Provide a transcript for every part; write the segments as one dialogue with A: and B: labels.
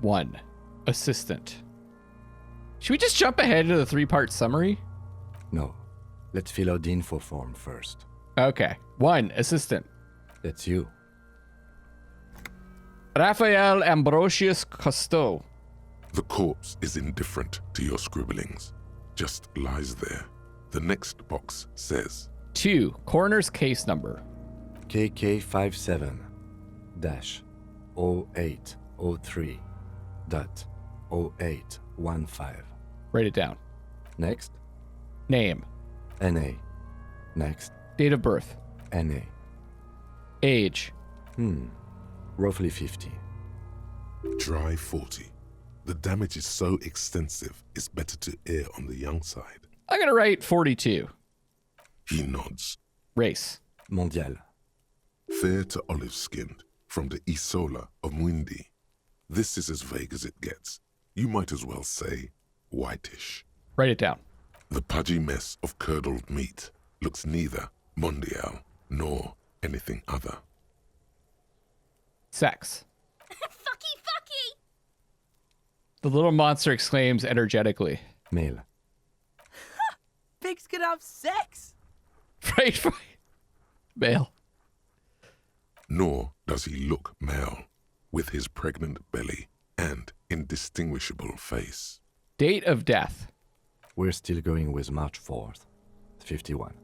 A: 1. Assistant. Should we just jump ahead to the 3-part summary?
B: No. Let's fill out the info form first.
A: Okay. 1. Assistant.
B: That's you.
A: Raphael Ambrosius Cousteau.
C: The corpse is indifferent to your scribblings. Just lies there. The next box says
A: 2. Coroner's case number.
B: KK57-0803.0815.
A: Write it down.
B: Next.
A: Name.
B: NA. Next.
A: Date of birth.
B: NA.
A: Age.
B: Roughly 50.
C: dry 40. The damage is so extensive, it's better to err on the young side.
A: I'm going to write 42.
C: He nods.
A: Race.
B: Mondial.
C: Fair to olive-skinned, from the Isola of Mwindi. This is as vague as it gets. You might as well say whitish.
A: Write it down.
C: The pudgy mess of curdled meat looks neither mondial nor anything other.
A: Sex.
D: Fucky, fucky!
A: The little monster exclaims energetically.
B: Male.
E: Pigs can have sex.
A: Right. Male.
C: Nor does he look male, with his pregnant belly and indistinguishable face.
A: Date of death.
B: We're still going with March 4th. 51.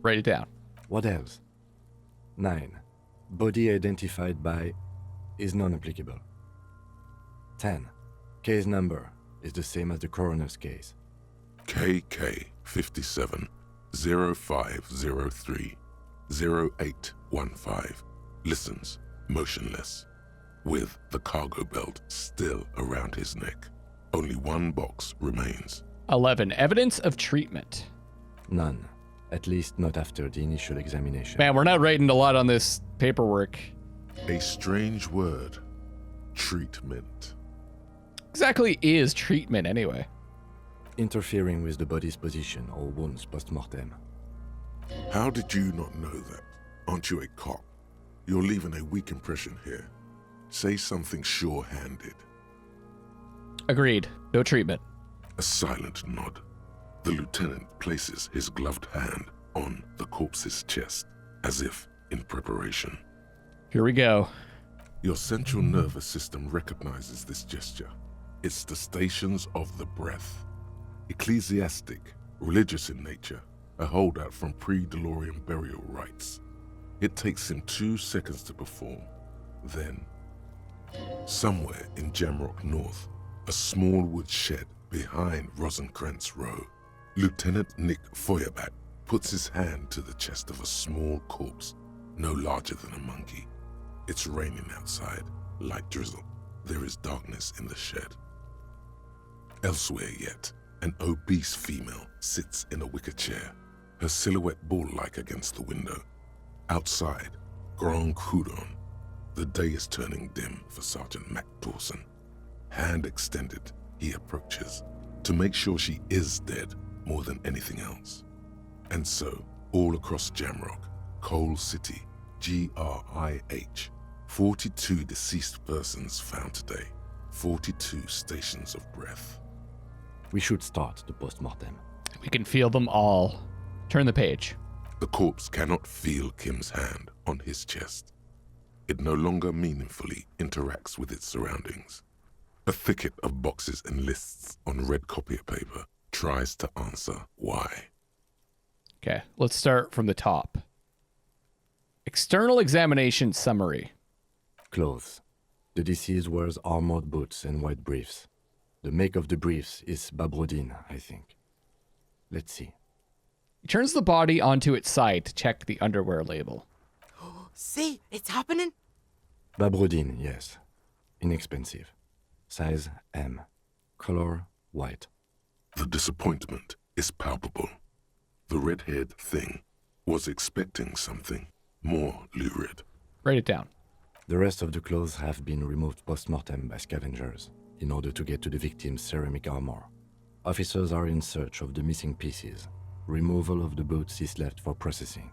A: Write it down.
B: What else? 9. Body identified by is non-applicable. 10. Case number is the same as the coroner's case.
C: KK 57 0503 0815 listens motionless, with the cargo belt still around his neck. Only one box remains.
A: 11. Evidence of treatment.
B: None. At least not after the initial examination.
A: Man, we're not writing a lot on this paperwork.
C: A strange word. Treatment.
A: Exactly is treatment anyway?
B: Interfering with the body's position or wounds post-mortem.
C: How did you not know that? Aren't you a cop? You're leaving a weak impression here. Say something sure-handed.
A: Agreed. No treatment.
C: A silent nod. The lieutenant places his gloved hand on the corpse's chest, as if in preparation.
A: Here we go.
C: Your central nervous system recognizes this gesture. It's the stations of the breath. Ecclesiastic, religious in nature, a holdout from pre-DeLorean burial rites. It takes him 2 seconds to perform. Then, somewhere in Jamrock North, a small wood shed behind Rosenkrantz Row, Lieutenant Nick Feuerbach puts his hand to the chest of a small corpse, no larger than a monkey. It's raining outside, light drizzle. There is darkness in the shed. Elsewhere yet, an obese female sits in a wicker chair, her silhouette bull-like against the window. Outside, Grand Coudon. The day is turning dim for Sergeant Mac Dawson. Hand extended, he approaches, to make sure she is dead more than anything else. And so, all across Jamrock, Coal City, GRIH, 42 deceased persons found today, 42 stations of breath.
B: We should start the post-mortem.
A: We can feel them all. Turn the page.
C: The corpse cannot feel Kim's hand on his chest. It no longer meaningfully interacts with its surroundings. A thicket of boxes and lists on red copier paper tries to answer why.
A: Okay, let's start from the top. External examination summary.
B: Clothes. The deceased wears armored boots and white briefs. The make of the briefs is Babrodine, I think. Let's see.
A: He turns the body onto its side to check the underwear label.
E: See, it's happening.
B: Babrodine, yes. Inexpensive. Size M. Color white.
C: The disappointment is palpable. The red-haired thing was expecting something more lurid.
A: Write it down.
B: The rest of the clothes have been removed post-mortem by scavengers in order to get to the victim's ceramic armor. Officers are in search of the missing pieces. Removal of the boots is left for processing.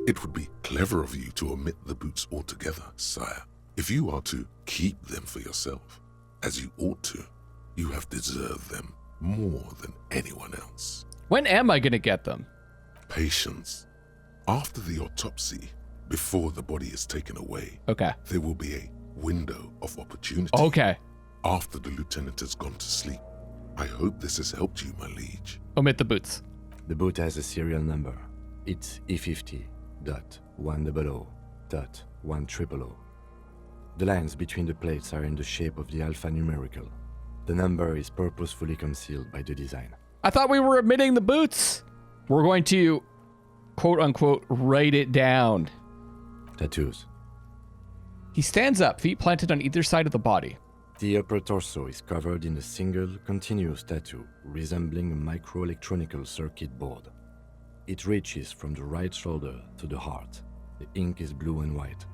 C: It would be clever of you to omit the boots altogether, sire. If you are to keep them for yourself, as you ought to, you have deserved them more than anyone else.
A: When am I gonna get them?
C: Patience. After the autopsy, before the body is taken away,
A: Okay.
C: there will be a window of opportunity.
A: Okay.
C: After the lieutenant has gone to sleep. I hope this has helped you, my liege.
A: Omit the boots.
B: The boot has a serial number. It's E50.100.100. The lines between the plates are in the shape of the alphanumerical. The number is purposefully concealed by the design.
A: I thought we were omitting the boots. We're going to, quote unquote, write it down.
B: Tattoos.
A: He stands up, feet planted on either side of the body.
B: The upper torso is covered in a single, continuous tattoo resembling a microelectronical circuit board. It reaches from the right shoulder to the heart. The ink is blue and white.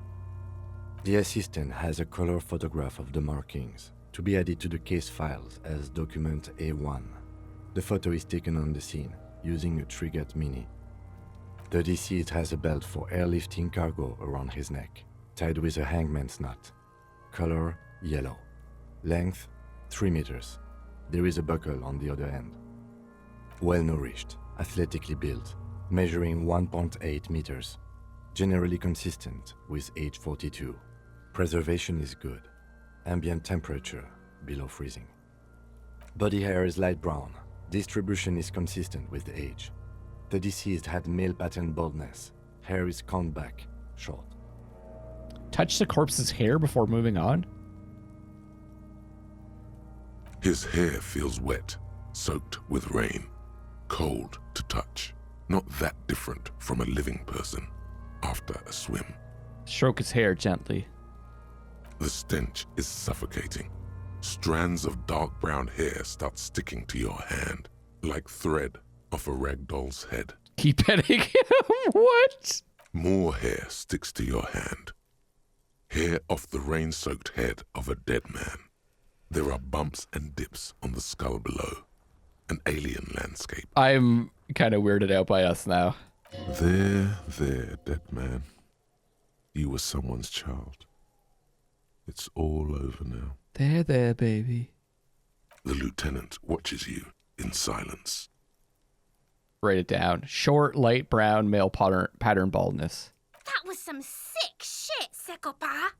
B: The assistant has a color photograph of the markings to be added to the case files as document A1. The photo is taken on the scene using a Trigat Mini. The deceased has a belt for airlifting cargo around his neck, tied with a hangman's knot. Color yellow. Length 3 meters. There is a buckle on the other end. Well-nourished, athletically built, measuring 1.8 meters. Generally consistent with age 42. Preservation is good. Ambient temperature below freezing. Body hair is light brown. Distribution is consistent with the age. The deceased had male pattern baldness. Hair is combed back, short.
A: Touch the corpse's hair before moving on.
C: His hair feels wet, soaked with rain, cold to touch. Not that different from a living person after a swim.
A: Stroke his hair gently.
C: The stench is suffocating. Strands of dark brown hair start sticking to your hand, like thread off a rag doll's head.
A: Keep petting him. What?
C: More hair sticks to your hand. Hair off the rain-soaked head of a dead man. There are bumps and dips on the skull below. An alien landscape.
A: I'm kind of weirded out by us now.
C: There, dead man. You were someone's child. It's all over now.
A: There, baby.
C: The lieutenant watches you in silence.
A: Write it down. Short, light brown, male pattern baldness.
D: That was some sick shit, Sekopa.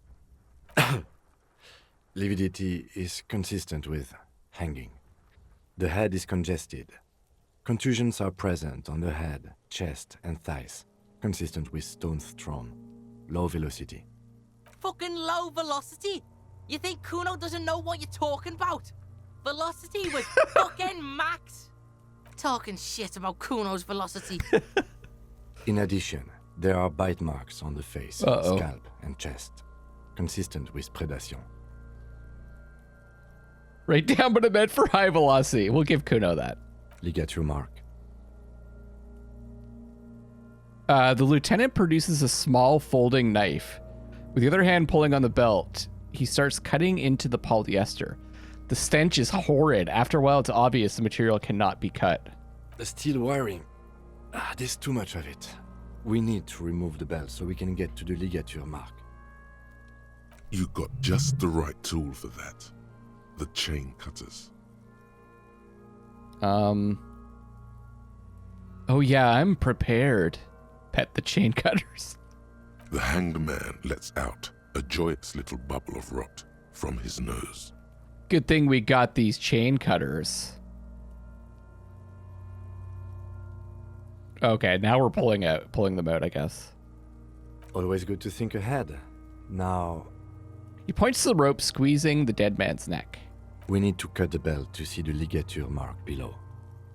B: Lividity is consistent with hanging. The head is congested. Contusions are present on the head, chest, and thighs, consistent with stones thrown. Low velocity.
E: Fucking low velocity? You think Kuno doesn't know what you're talking about? Velocity was fucking max. Talking shit about Kuno's velocity.
B: In addition, there are bite marks on the face, scalp, and chest, consistent with predation.
A: Write down what it meant for high velocity. We'll give Kuno that.
B: Ligature mark.
A: The lieutenant produces a small folding knife. With the other hand pulling on the belt, he starts cutting into the polyester. The stench is horrid. After a while, it's obvious the material cannot be cut.
B: The steel wiring. There's too much of it. We need to remove the belt so we can get to the ligature mark.
C: You got just the right tool for that. The chain cutters.
A: Oh yeah, I'm prepared. Pet the chain cutters.
C: The hanged man lets out a joyous little bubble of rot from his nose.
A: Good thing we got these chain cutters. Okay, now we're pulling them out, I guess.
B: Always good to think ahead. Now,
A: He points to the rope squeezing the dead man's neck.
B: we need to cut the belt to see the ligature mark below.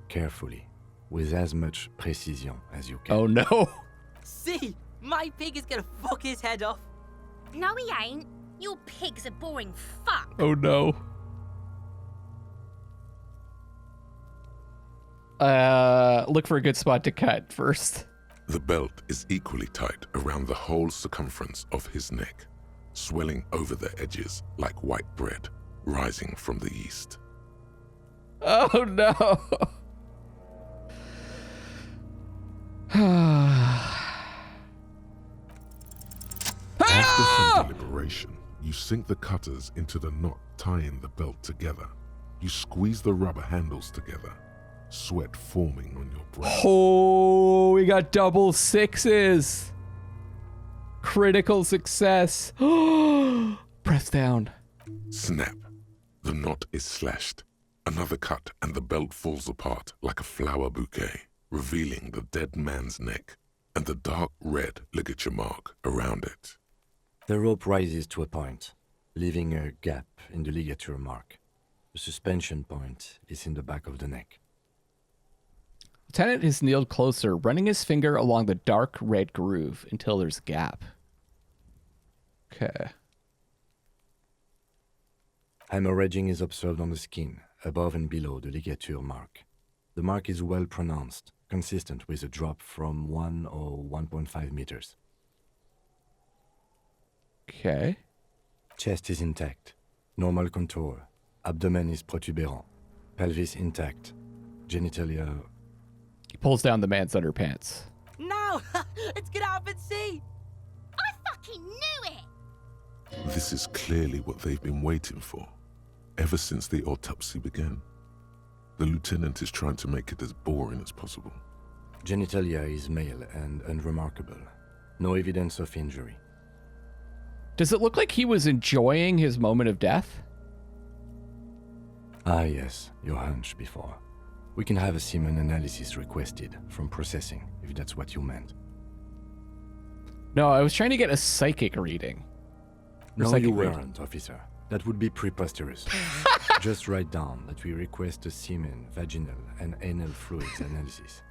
B: Carefully, with as much precision as you can.
A: Oh no.
E: See, my pig is gonna fuck his head off.
D: No, he ain't. Your pig's a boring fuck.
A: Oh no. Look for a good spot to cut first.
C: The belt is equally tight around the whole circumference of his neck, swelling over the edges like white bread rising from the yeast.
A: Oh no.
C: After some deliberation, You sink the cutters into the knot tying the belt together. You squeeze the rubber handles together, sweat forming on your brow.
A: Oh, we got double sixes. Critical success. Press down.
C: Snap. The knot is slashed. Another cut and the belt falls apart like a flower bouquet, revealing the dead man's neck and the dark red ligature mark around it.
B: The rope rises to a point, leaving a gap in the ligature mark. The suspension point is in the back of the neck.
A: Lieutenant has kneeled closer, running his finger along the dark red groove until there's a gap. Okay.
B: Hemorrhaging is observed on the skin, above and below the ligature mark. The mark is well pronounced, consistent with a drop from 1 or 1.5 meters.
A: Okay.
B: Chest is intact, normal contour. Abdomen is protuberant, pelvis intact, genitalia.
A: He pulls down the man's underpants.
E: No! Let's get out and see!
D: I fucking knew it!
C: This is clearly what they've been waiting for, ever since the autopsy began. The lieutenant is trying to make it as boring as possible.
B: Genitalia is male and unremarkable. No evidence of injury.
A: Does it look like he was enjoying his moment of death?
B: Ah yes, your hunch before. We can have a semen analysis requested from processing, if that's what you meant.
A: No, I was trying to get a psychic reading.
B: No,
A: psychic
B: you
A: reading.
B: weren't, officer. That would be preposterous. Just write down that we request a semen, vaginal, and anal fluids analysis.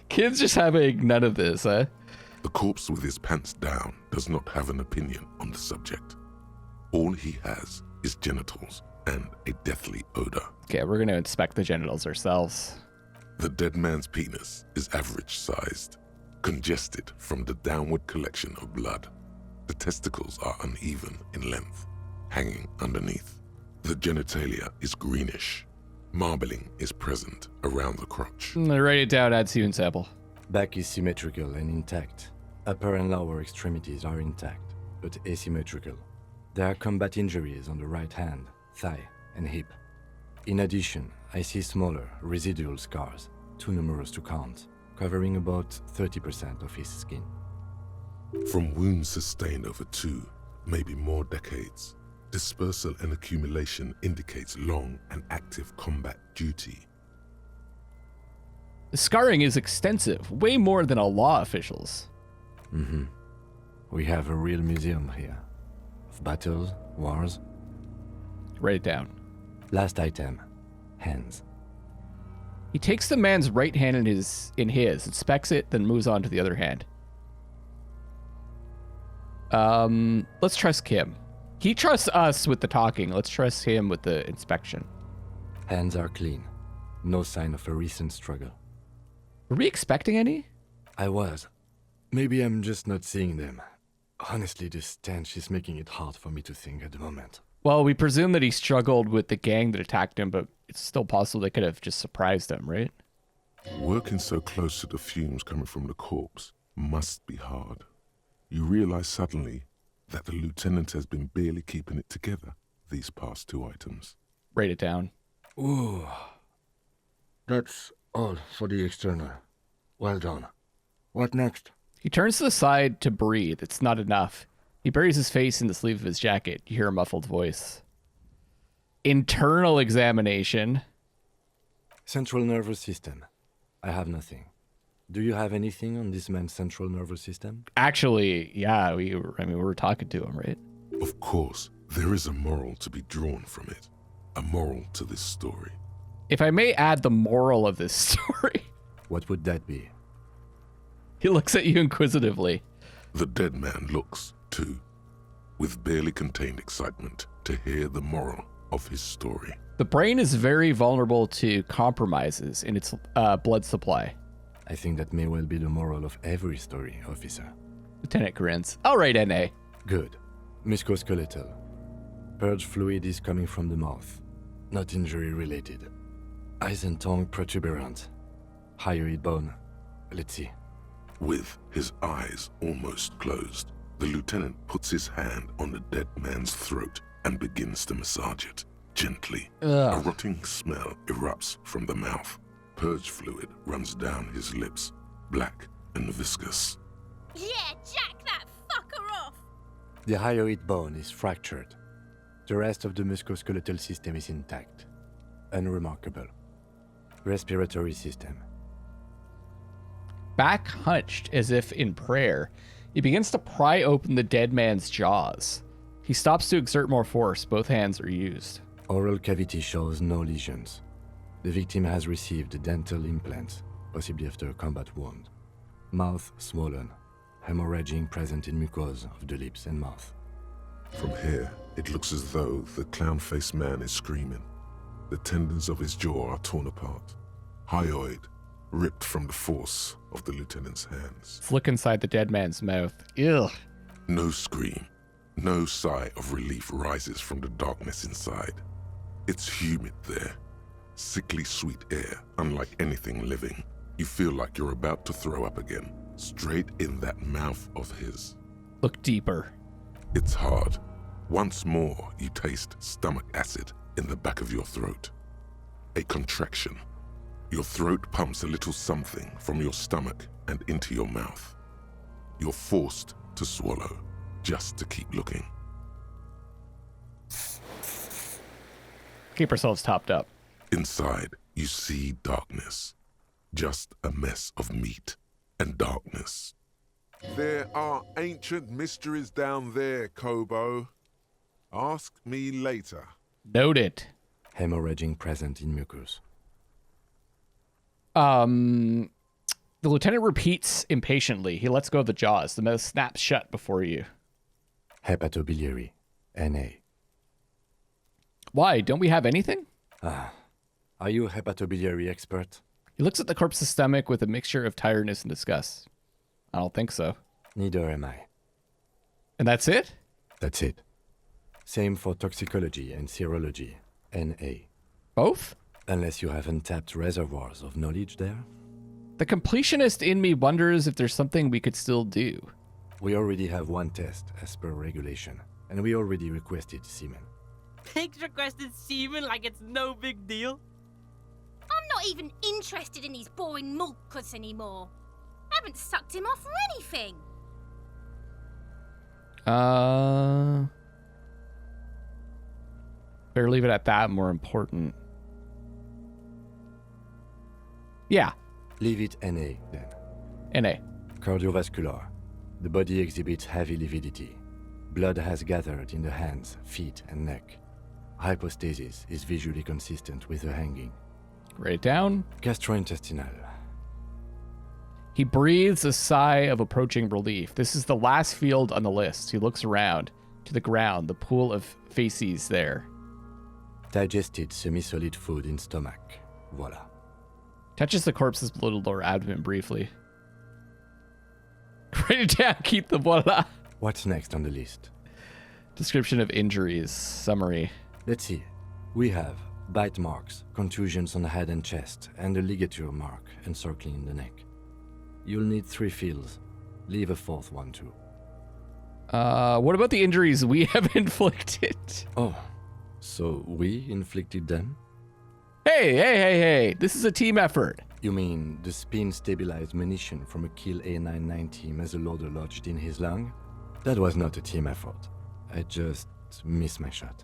A: Kids just having none of this, huh?
C: The corpse with his pants down does not have an opinion on the subject. All he has is genitals and a deathly odor.
A: Okay, we're going to inspect the genitals ourselves.
C: The dead man's penis is average-sized, congested from the downward collection of blood. The testicles are uneven in length, hanging underneath. The genitalia is greenish. Marbling is present around the crotch.
A: Write it down, add semen sample.
B: Back is symmetrical and intact. Upper and lower extremities are intact, but asymmetrical. There are combat injuries on the right hand, thigh, and hip. In addition, I see smaller, residual scars, too numerous to count, covering about 30% of his skin.
C: From wounds sustained over 2, maybe more decades, dispersal and accumulation indicates long and active combat duty.
A: The scarring is extensive, way more than a law official's.
B: Mm-hmm. We have a real museum here. Of battles, wars.
A: Write it down.
B: Last item. Hands.
A: He takes the man's right hand in his, inspects it, then moves on to the other hand. Let's trust Kim. He trusts us with the talking. Let's trust him with the inspection.
B: Hands are clean. No sign of a recent struggle.
A: Were we expecting any?
B: I was. Maybe I'm just not seeing them. Honestly, this stench is making it hard for me to think at the moment.
A: Well, we presume that he struggled with the gang that attacked him, but it's still possible they could have just surprised him, right?
C: Working so close to the fumes coming from the corpse must be hard. You realize suddenly that the lieutenant has been barely keeping it together these past 2 items.
A: Write it down.
B: Ooh. That's all for the external. Well done. What next?
A: He turns to the side to breathe. It's not enough. He buries his face in the sleeve of his jacket. You hear a muffled voice. Internal examination.
B: Central nervous system. I have nothing. Do you have anything on this man's central nervous system?
A: Actually, yeah, we were talking to him, right?
C: Of course, there is a moral to be drawn from it. A moral to this story.
A: If I may add the moral of this story.
B: What would that be?
A: He looks at you inquisitively.
C: The dead man looks, too, with barely contained excitement to hear the moral of his story.
A: The brain is very vulnerable to compromises in its blood supply.
B: I think that may well be the moral of every story, officer.
A: Lieutenant grins. All right, N.A.
B: Good. Musculoskeletal. Purge fluid is coming from the mouth. Not injury related. Eyes and tongue protuberant. Hyoid bone. Let's see.
C: With his eyes almost closed, The lieutenant puts his hand on the dead man's throat and begins to massage it, gently.
A: Ugh.
C: A rotting smell erupts from the mouth. Purge fluid runs down his lips, black and viscous.
D: Yeah, jack that fucker off!
B: The hyoid bone is fractured. The rest of the musculoskeletal system is intact. Unremarkable. Respiratory system.
A: Back hunched as if in prayer, he begins to pry open the dead man's jaws. He stops to exert more force. Both hands are used.
B: Oral cavity shows no lesions. The victim has received dental implants, possibly after a combat wound. Mouth swollen. Hemorrhaging present in mucosa of the lips and mouth.
C: From here, it looks as though the clown-faced man is screaming. The tendons of his jaw are torn apart. Hyoid ripped from the force of the lieutenant's hands.
A: Flick inside the dead man's mouth. Ugh.
C: No scream, no sigh of relief rises from the darkness inside. It's humid there. Sickly sweet air, unlike anything living. You feel like you're about to throw up again, straight in that mouth of his.
A: Look deeper.
C: It's hard. Once more, you taste stomach acid in the back of your throat. A contraction. Your throat pumps a little something from your stomach and into your mouth. You're forced to swallow, just to keep looking.
A: Keep ourselves topped up.
C: Inside, you see darkness. Just a mess of meat and darkness. There are ancient mysteries down there, Kobo. Ask me later.
A: Noted.
B: Hemorrhaging present in mucus.
A: The lieutenant repeats impatiently. He lets go of the jaws. The mouth snaps shut before you.
B: Hepatobiliary. Na.
A: Why? Don't we have anything?
B: Are you a hepatobiliary expert?
A: He looks at the corpse's stomach with a mixture of tiredness and disgust. I don't think so.
B: Neither am I.
A: And that's it?
B: That's it. Same for toxicology and serology. Na.
A: Both?
B: Unless you have untapped reservoirs of knowledge there.
A: The completionist in me wonders if there's something we could still do.
B: We already have one test as per regulation, and we already requested semen.
E: Pigs requested semen like it's no big deal.
D: I'm not even interested in these boring mulkers anymore. I haven't sucked him off or anything.
A: Better leave it at that. More important. Yeah.
B: Leave it Na then.
A: NA.
B: Cardiovascular. The body exhibits heavy lividity. Blood has gathered in the hands, feet, and neck. Hypostasis is visually consistent with the hanging.
A: Write it down.
B: Gastrointestinal.
A: He breathes a sigh of approaching relief. This is the last field on the list. He looks around to the ground, the pool of faces there.
B: Digested semi-solid food in stomach. Voila.
A: Touches the corpse's little lower abdomen briefly. Write it down. Keep the voila.
B: What's next on the list?
A: Description of injuries. Summary.
B: Let's see. We have bite marks, contusions on the head and chest, and a ligature mark encircling the neck. You'll need 3 fields. Leave a 4th one too.
A: What about the injuries we have inflicted?
B: Oh, so we inflicted them?
A: Hey. This is a team effort.
B: You mean the spin-stabilized munition from a Kill A990 muzzleloader lodged in his lung? That was not a team effort. I just missed my shot.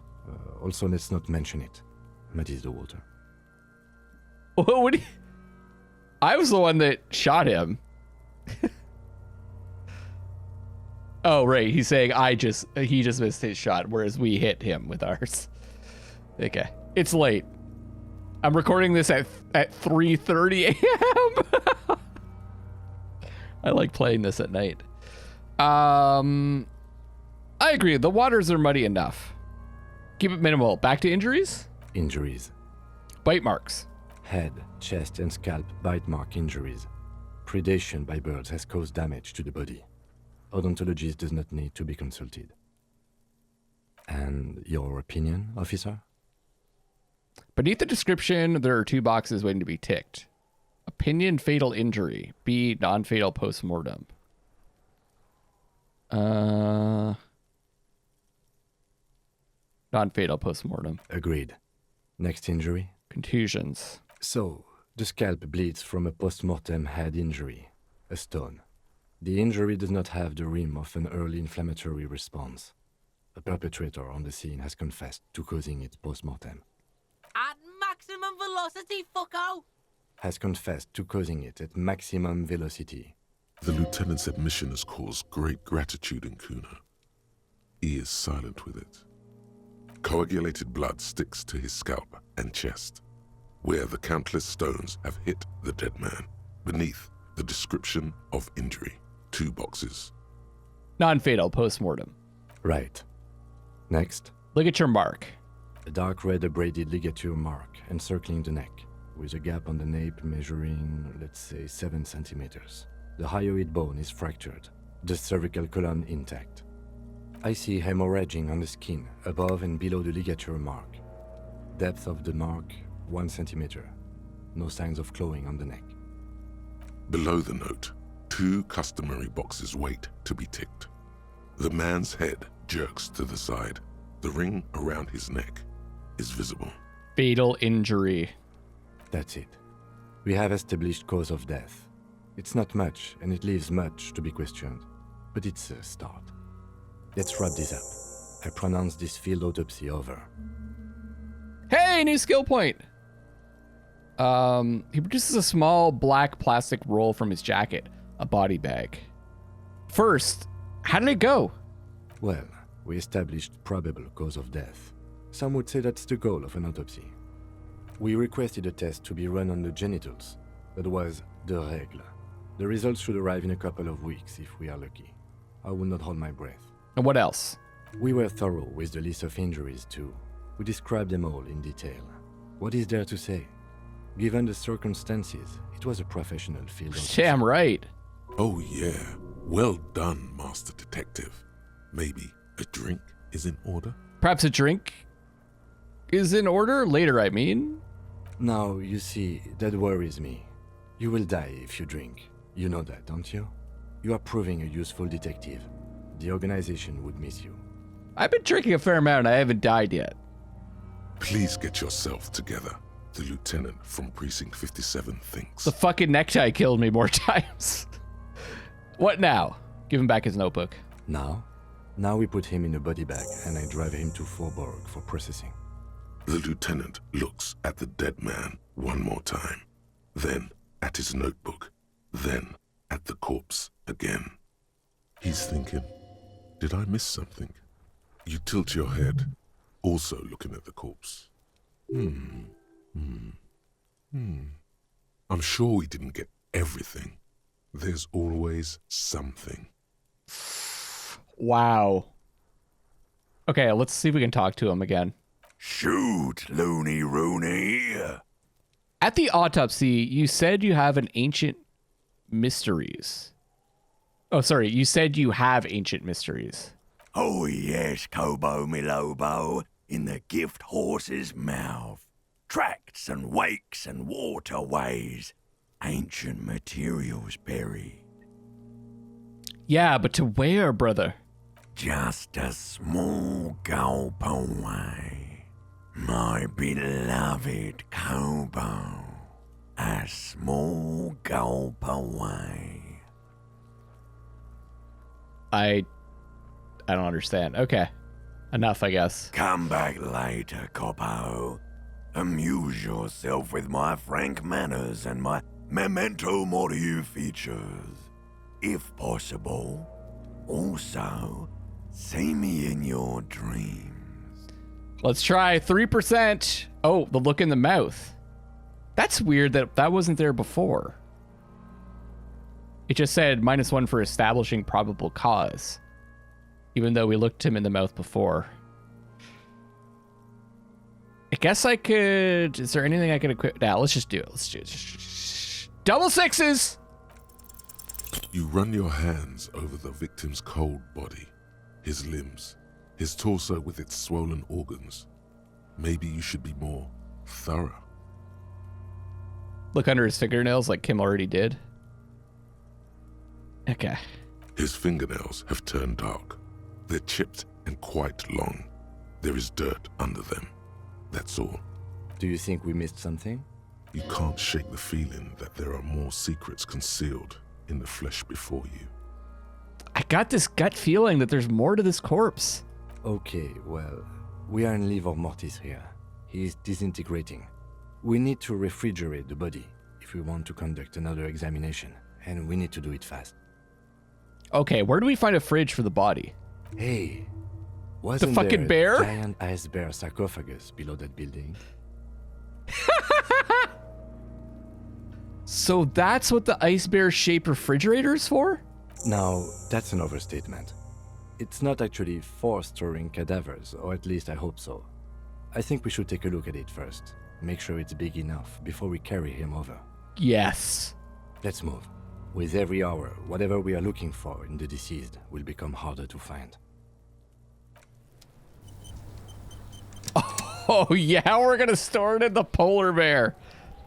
B: Also, let's not mention it. Muddies the water.
A: What do you... I was the one that shot him. Oh, right. He's saying he just missed his shot, whereas we hit him with ours. Okay. It's late. I'm recording this at 3:30 a.m. I like playing this at night. I agree. The waters are muddy enough. Keep it minimal. Back to injuries?
B: Injuries.
A: Bite marks.
B: Head, chest, and scalp bite mark injuries. Predation by birds has caused damage to the body. Odontologist does not need to be consulted. And your opinion, officer?
A: Beneath the description, there are 2 boxes waiting to be ticked. Opinion, fatal injury. B, non-fatal post-mortem. Non-fatal postmortem.
B: Agreed. Next injury?
A: Contusions.
B: So, the scalp bleeds from a post-mortem head injury, a stone. The injury does not have the rim of an early inflammatory response. The perpetrator on the scene has confessed to causing it post-mortem.
E: At maximum velocity, fucko!
B: Has confessed to causing it at maximum velocity.
C: The lieutenant's admission has caused great gratitude in Kuno. He is silent with it. Coagulated blood sticks to his scalp and chest, where the countless stones have hit the dead man. Beneath the description of injury, 2 boxes.
A: Non-fatal postmortem.
B: Right. Next.
A: Ligature mark.
B: A dark red abraded ligature mark encircling the neck, with a gap on the nape measuring, let's say, 7 centimeters. The hyoid bone is fractured, the cervical column intact. I see hemorrhaging on the skin, above and below the ligature mark. Depth of the mark, 1 centimeter. No signs of clawing on the neck.
C: Below the note, 2 customary boxes wait to be ticked. The man's head jerks to the side. The ring around his neck is visible.
A: Fatal injury.
B: That's it. We have established cause of death. It's not much, and it leaves much to be questioned. But it's a start. Let's wrap this up. I pronounce this field autopsy over.
A: Hey, new skill point. He produces a small black plastic roll from his jacket, a body bag. First, how did it go?
B: Well, we established probable cause of death. Some would say that's the goal of an autopsy. We requested a test to be run on the genitals. That was the règle. The results should arrive in a couple of weeks if we are lucky. I would not hold my breath.
A: And what else?
B: We were thorough with the list of injuries too. We described them all in detail. What is there to say? Given the circumstances, it was a professional field autopsy.
A: Damn right.
C: Oh yeah, well done, Master Detective. Maybe a drink is in order?
A: Perhaps a drink is in order? Later, I mean.
B: Now, you see, that worries me. You will die if you drink. You know that, don't you? You are proving a useful detective. The organization would miss you.
A: I've been drinking a fair amount and I haven't died yet.
C: Please get yourself together. The lieutenant from Precinct 57 thinks.
A: The fucking necktie killed me more times. What now? Give him back his notebook.
B: Now? Now we put him in a body bag and I drive him to Forborg for processing.
C: The lieutenant looks at the dead man one more time, then at his notebook, then at the corpse again. He's thinking, did I miss something? You tilt your head, also looking at the corpse. I'm sure we didn't get everything. There's always something.
A: Wow. Okay, let's see if we can talk to him again.
F: Shoot, Looney Rooney.
A: At the autopsy, you said you have an ancient mysteries. Oh, sorry. You said you have ancient mysteries.
F: Oh yes, Kobo me Lobo, in the gift horse's mouth. Tracts and wakes and waterways. Ancient materials buried.
A: Yeah, but to where, brother?
F: Just a small gulp away. My beloved Kobo. A small gulp away.
A: I don't understand. Okay. Enough, I guess.
F: Come back later, Kobo. Amuse yourself with my frank manners and my memento mori features. If possible, also, see me in your dreams.
A: Let's try 3%. Oh, the look in the mouth. That's weird that wasn't there before. It just said -1 for establishing probable cause, even though we looked him in the mouth before. I guess I could... Is there anything I could equip? Now, let's just do it. Let's do it. Double sixes!
C: You run your hands over the victim's cold body, his limbs, his torso with its swollen organs. Maybe you should be more thorough.
A: Look under his fingernails like Kim already did. Okay.
C: His fingernails have turned dark. They're chipped and quite long. There is dirt under them. That's all.
B: Do you think we missed something?
C: You can't shake the feeling that there are more secrets concealed in the flesh before you.
A: I got this gut feeling that there's more to this corpse.
B: Okay, well, we are in livor mortis here. He is disintegrating. We need to refrigerate the body if we want to conduct another examination, and we need to do it fast.
A: Okay, where do we find a fridge for the body?
B: Hey, wasn't
A: fucking
B: there
A: bear?
B: a giant Icebear sarcophagus below that building?
A: So that's what the Icebear-shaped refrigerator is for?
B: Now, that's an overstatement. It's not actually for storing cadavers, or at least I hope so. I think we should take a look at it first. Make sure it's big enough before we carry him over.
A: Yes.
B: Let's move. With every hour, whatever we are looking for in the deceased will become harder to find.
A: Oh yeah, we're gonna store it in the polar bear.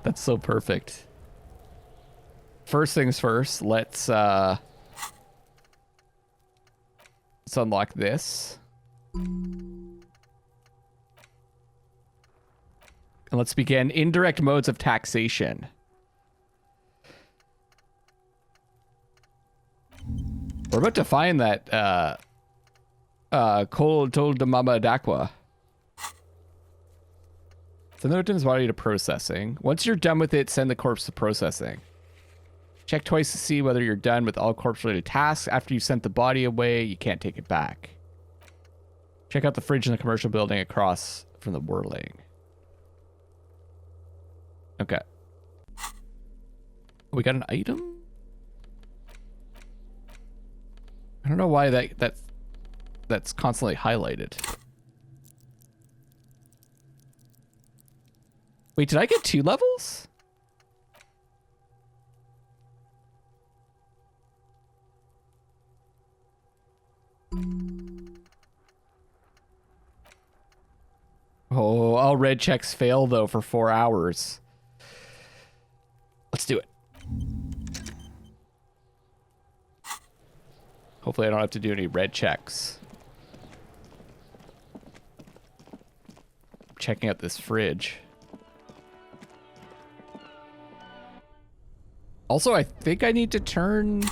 A: That's so perfect. First things first, let's unlock this. And let's begin indirect modes of taxation. We're about to find that cold told the mama dakwa. Send the victim's body to processing. Once you're done with it, send the corpse to processing. Check twice to see whether you're done with all corpse-related tasks. After you've sent the body away, you can't take it back. Check out the fridge in the commercial building across from the whirling. Okay. We got an item? I don't know why that's constantly highlighted. Wait, did I get 2 levels? Oh, all red checks fail though for 4 hours. Let's do it. Hopefully I don't have to do any red checks. I'm checking out this fridge. Also, I think I need to turn...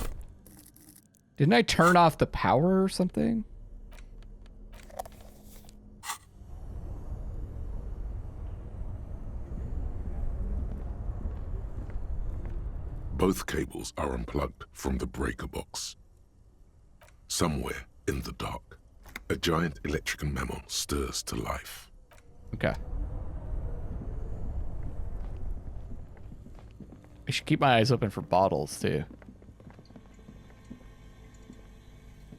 A: Didn't I turn off the power or something?
C: Both cables are unplugged from the breaker box. Somewhere in the dark, a giant electrical mammal stirs to life.
A: Okay. I should keep my eyes open for bottles, too.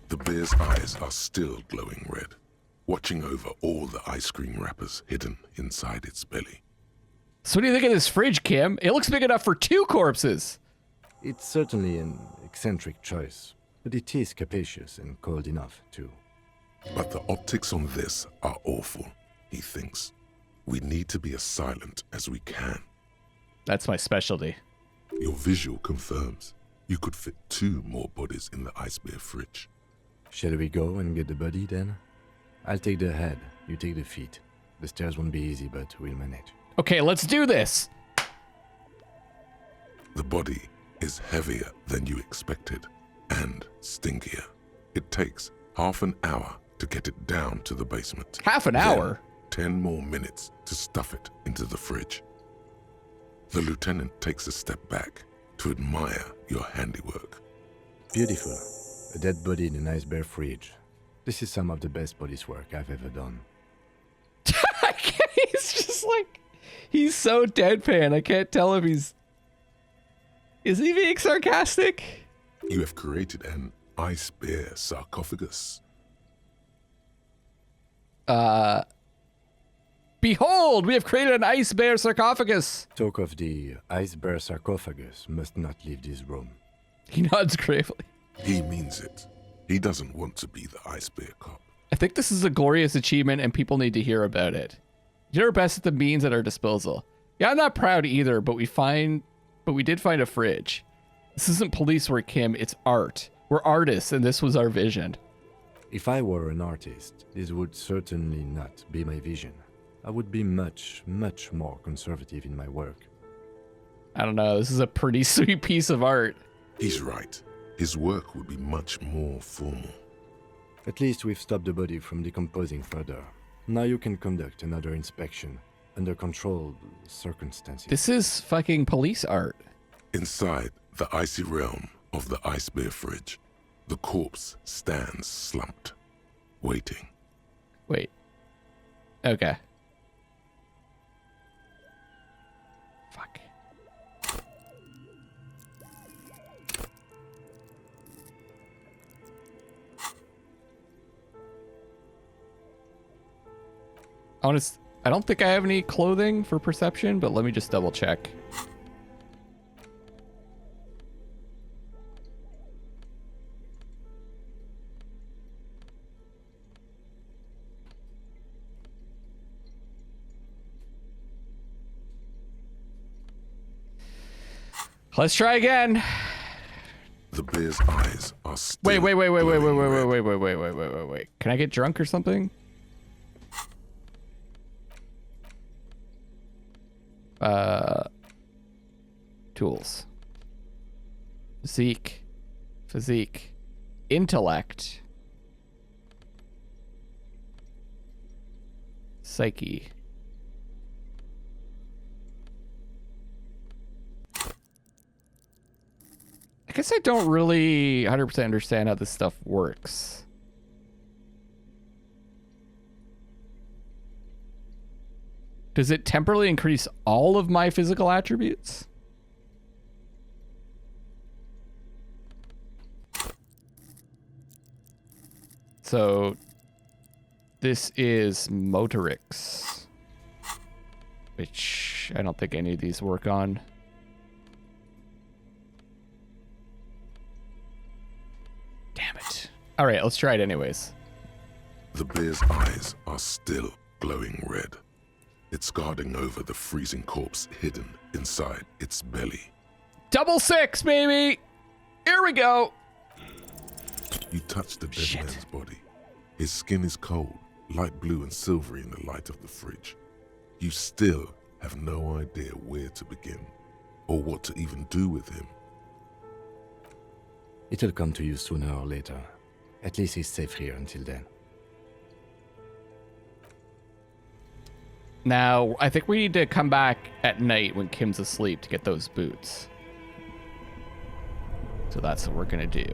C: The bear's eyes are still glowing red, watching over all the ice cream wrappers hidden inside its belly.
A: So what do you think of this fridge, Kim? It looks big enough for 2 corpses.
B: It's certainly an eccentric choice, but it is capacious and cold enough, too.
C: But the optics on this are awful, he thinks. We need to be as silent as we can.
A: That's my specialty.
C: Your visual confirms you could fit 2 more bodies in the Icebear fridge.
B: Shall we go and get the body, then? I'll take the head, you take the feet. The stairs won't be easy, but we'll manage.
A: Okay, let's do this.
C: The body is heavier than you expected, and stinkier. It takes half an hour to get it down to the basement.
A: Half an
C: Then
A: hour?
C: 10 more minutes to stuff it into the fridge. The lieutenant takes a step back to admire your handiwork.
B: Beautiful. A dead body in an Icebear fridge. This is some of the best police work I've ever done.
A: He's just like... He's so deadpan. I can't tell if he's... Is he being sarcastic?
C: You have created an Icebear sarcophagus.
A: Behold, we have created an Icebear sarcophagus.
B: Talk of the Icebear sarcophagus must not leave this room.
A: He nods gravely.
C: He means it. He doesn't want to be the Icebear cop.
A: I think this is a glorious achievement and people need to hear about it. We did our best at the means at our disposal. Yeah, I'm not proud either, but we did find a fridge. This isn't police work, Kim, it's art. We're artists, and this was our vision.
B: If I were an artist, this would certainly not be my vision. I would be much, much more conservative in my work.
A: I don't know. This is a pretty sweet piece of art.
C: He's right. His work would be much more formal.
B: At least we've stopped the body from decomposing further. Now you can conduct another inspection under controlled circumstances.
A: This is fucking police art.
C: Inside the icy realm of the Icebear fridge, the corpse stands slumped, waiting.
A: Wait. Okay. Fuck. I don't think I have any clothing for perception, but let me just double check. Let's try again.
C: The bear's eyes are still
A: Wait.
C: glowing red.
A: Wait. Can I get drunk or something? Tools. Physique. Intellect. Psyche. I guess I don't really 100% understand how this stuff works. Does it temporarily increase all of my physical attributes? So this is motorics, which I don't think any of these work on. Damn it. All right, let's try it anyways.
C: The bear's eyes are still glowing red. It's guarding over the freezing corpse hidden inside its belly.
A: Double six, baby! Here we go!
C: You touch the dead
A: Shit.
C: man's body. His skin is cold, light blue and silvery in the light of the fridge. You still have no idea where to begin, or what to even do with him.
B: It'll come to you sooner or later. At least he's safe here until then.
A: Now, I think we need to come back at night when Kim's asleep to get those boots. So that's what we're gonna do.